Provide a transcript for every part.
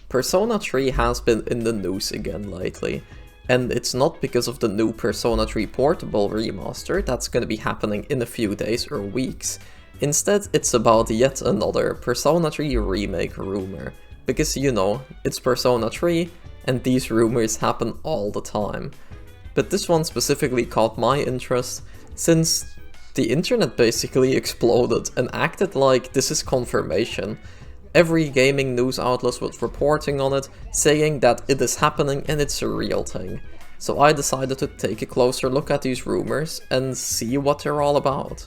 Persona 3 has been in the news again lately, and it's not because of the new Persona 3 Portable remaster that's gonna be happening in a few days or weeks. Instead, it's about yet another Persona 3 remake rumor, because you know, it's Persona 3, and these rumors happen all the time. But this one specifically caught my interest, since the internet basically exploded and acted like this is confirmation. Every gaming news outlet was reporting on it, saying that it is happening and it's a real thing. So I decided to take a closer look at these rumors and see what they're all about.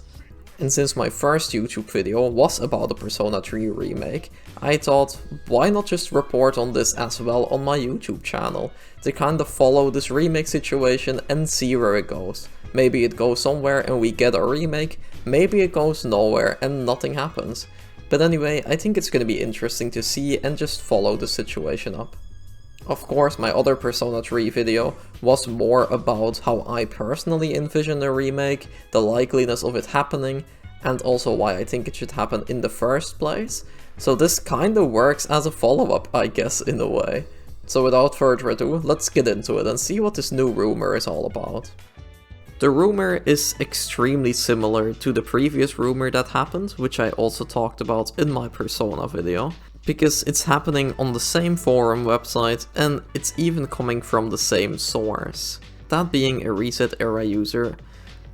And since my first YouTube video was about the Persona 3 remake, I thought, why not just report on this as well on my YouTube channel, to kind of follow this remake situation and see where it goes. Maybe it goes somewhere and we get a remake, maybe it goes nowhere and nothing happens. But anyway, I think it's gonna be interesting to see and just follow the situation up. Of course, my other Persona 3 video was more about how I personally envision a remake, the likeliness of it happening, and also why I think it should happen in the first place. So this kinda works as a follow-up, I guess, in a way. So without further ado, let's get into it and see what this new rumor is all about. The rumor is extremely similar to the previous rumor that happened, which I also talked about in my Persona video, because it's happening on the same forum website and it's even coming from the same source. That being a Reset Era user,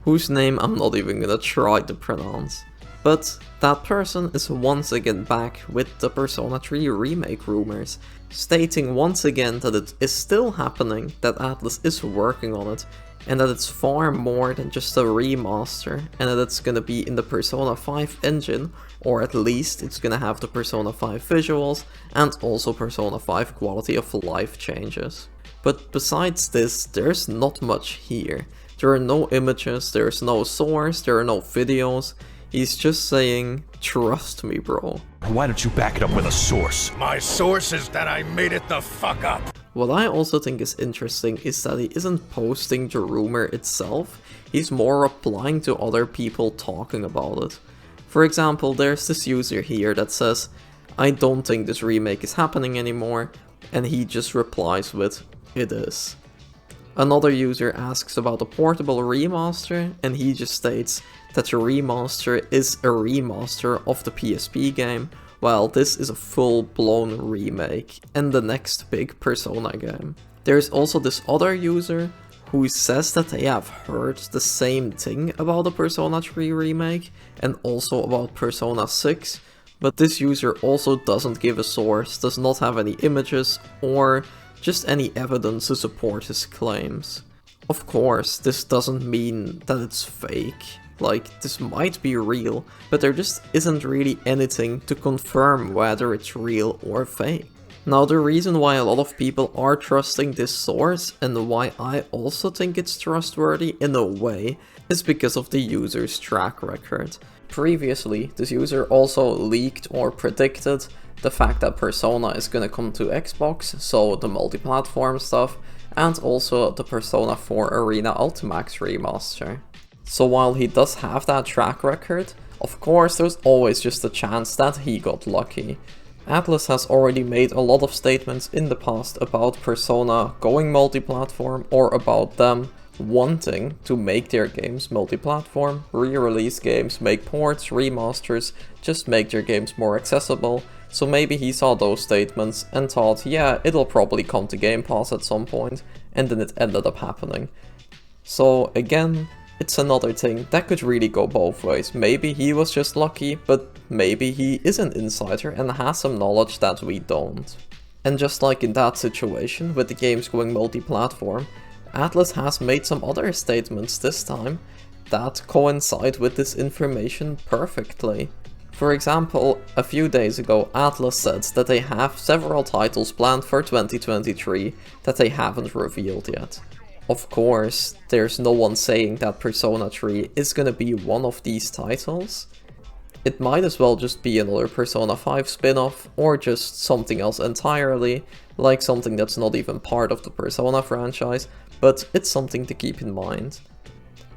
whose name I'm not even gonna try to pronounce. But that person is once again back with the Persona 3 remake rumors, stating once again that it is still happening, that Atlus is working on it, and that it's far more than just a remaster, and that it's gonna be in the Persona 5 engine, or at least it's gonna have the Persona 5 visuals, and also Persona 5 quality of life changes. But besides this, there's not much here. There are no images, there's no source, there are no videos. He's just saying, trust me, bro. Why don't you back it up with a source? My source is that I made it the fuck up. What I also think is interesting is that he isn't posting the rumor itself, he's more replying to other people talking about it. For example, there's this user here that says, I don't think this remake is happening anymore, and he just replies with, it is. Another user asks about a portable remaster, and he just states that the remaster is a remaster of the PSP game, while this is a full-blown remake and the next big Persona game. There's also this other user who says that they have heard the same thing about the Persona 3 remake and also about Persona 6, but this user also doesn't give a source, does not have any images or just any evidence to support his claims. Of course, this doesn't mean that it's fake. Like, this might be real, but there just isn't really anything to confirm whether it's real or fake. Now, the reason why a lot of people are trusting this source, and why I also think it's trustworthy in a way, is because of the user's track record. Previously, this user also leaked or predicted the fact that Persona is gonna come to Xbox, so the multi-platform stuff, and also the Persona 4 Arena Ultimax remaster. So while he does have that track record, of course there's always just a chance that he got lucky. Atlus has already made a lot of statements in the past about Persona going multi-platform, or about them wanting to make their games multi-platform, re-release games, make ports, remasters, just make their games more accessible. So maybe he saw those statements and thought, yeah, it'll probably come to Game Pass at some point, and then it ended up happening. So again, it's another thing that could really go both ways. Maybe he was just lucky, but maybe he is an insider and has some knowledge that we don't. And just like in that situation with the games going multi-platform, Atlus has made some other statements this time that coincide with this information perfectly. For example, a few days ago Atlus said that they have several titles planned for 2023 that they haven't revealed yet. Of course, there's no one saying that Persona 3 is gonna be one of these titles. It might as well just be another Persona 5 spin-off, or just something else entirely, like something that's not even part of the Persona franchise, but it's something to keep in mind.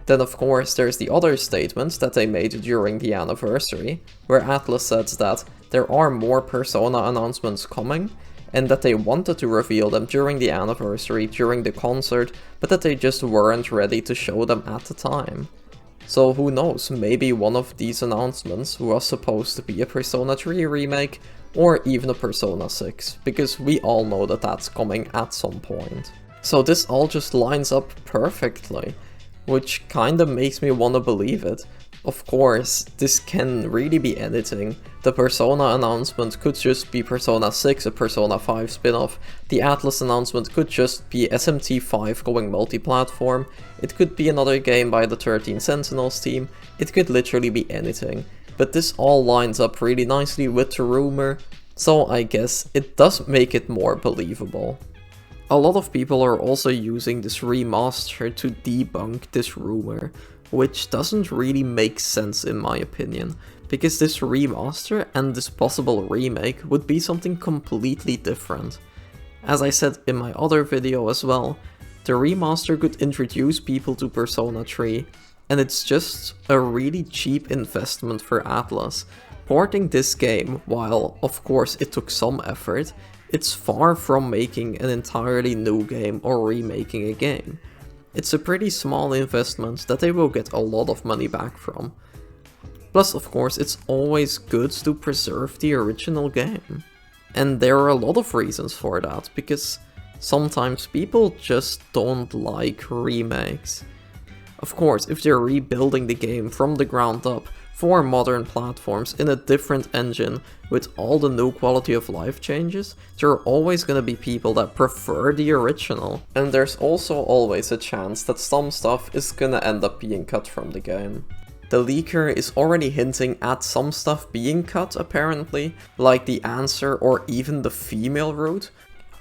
Then of course there's the other statements that they made during the anniversary, where Atlus said that there are more Persona announcements coming, and that they wanted to reveal them during the anniversary, during the concert, but that they just weren't ready to show them at the time. So who knows, maybe one of these announcements was supposed to be a Persona 3 remake, or even a Persona 6, because we all know that that's coming at some point. So this all just lines up perfectly, which kinda makes me wanna believe it. Of course, this can really be anything. The Persona announcement could just be Persona 6, a Persona 5 spin-off. The Atlus announcement could just be SMT5 going multi-platform. It could be another game by the 13 Sentinels team. It could literally be anything. But this all lines up really nicely with the rumor, so I guess it does make it more believable. A lot of people are also using this remaster to debunk this rumor, which doesn't really make sense in my opinion, because this remaster and this possible remake would be something completely different. As I said in my other video as well, the remaster could introduce people to Persona 3, and it's just a really cheap investment for Atlus. Porting this game, while of course it took some effort, it's far from making an entirely new game or remaking a game. It's a pretty small investment that they will get a lot of money back from. Plus, of course, it's always good to preserve the original game. And there are a lot of reasons for that, because sometimes people just don't like remakes. Of course, if they're rebuilding the game from the ground up for modern platforms in a different engine with all the new quality of life changes, there are always gonna be people that prefer the original. And there's also always a chance that some stuff is gonna end up being cut from the game. The leaker is already hinting at some stuff being cut apparently, like the answer or even the female route.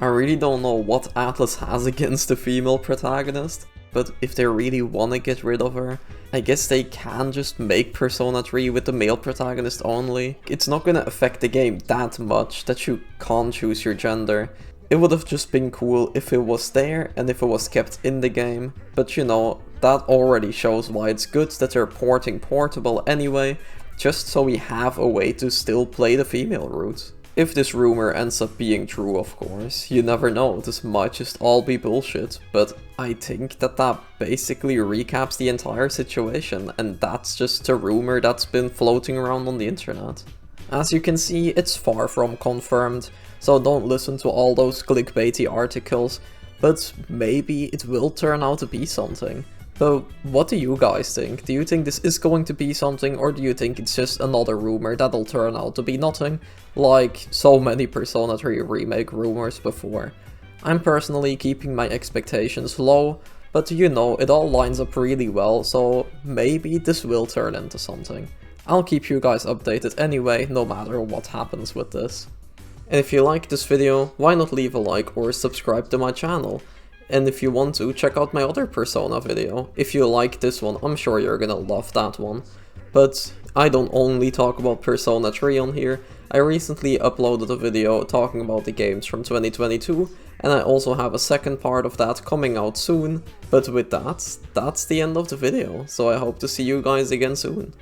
I really don't know what Atlus has against the female protagonist, but if they really want to get rid of her, I guess they can just make Persona 3 with the male protagonist only. It's not gonna affect the game that much that you can't choose your gender. It would have just been cool if it was there and if it was kept in the game, but you know, that already shows why it's good that they're porting portable anyway, just so we have a way to still play the female route. If this rumor ends up being true, of course, you never know, this might just all be bullshit, but I think that basically recaps the entire situation, and that's just a rumor that's been floating around on the internet. As you can see, it's far from confirmed, so don't listen to all those clickbaity articles, but maybe it will turn out to be something. So what do you guys think? Do you think this is going to be something, or do you think it's just another rumor that'll turn out to be nothing, like so many Persona 3 remake rumors before? I'm personally keeping my expectations low, but you know, it all lines up really well, so maybe this will turn into something. I'll keep you guys updated anyway, no matter what happens with this. And if you like this video, why not leave a like or subscribe to my channel? And if you want to, check out my other Persona video. If you like this one, I'm sure you're gonna love that one. But I don't only talk about Persona 3 on here. I recently uploaded a video talking about the games from 2022, and I also have a second part of that coming out soon. But with that, that's the end of the video, so I hope to see you guys again soon.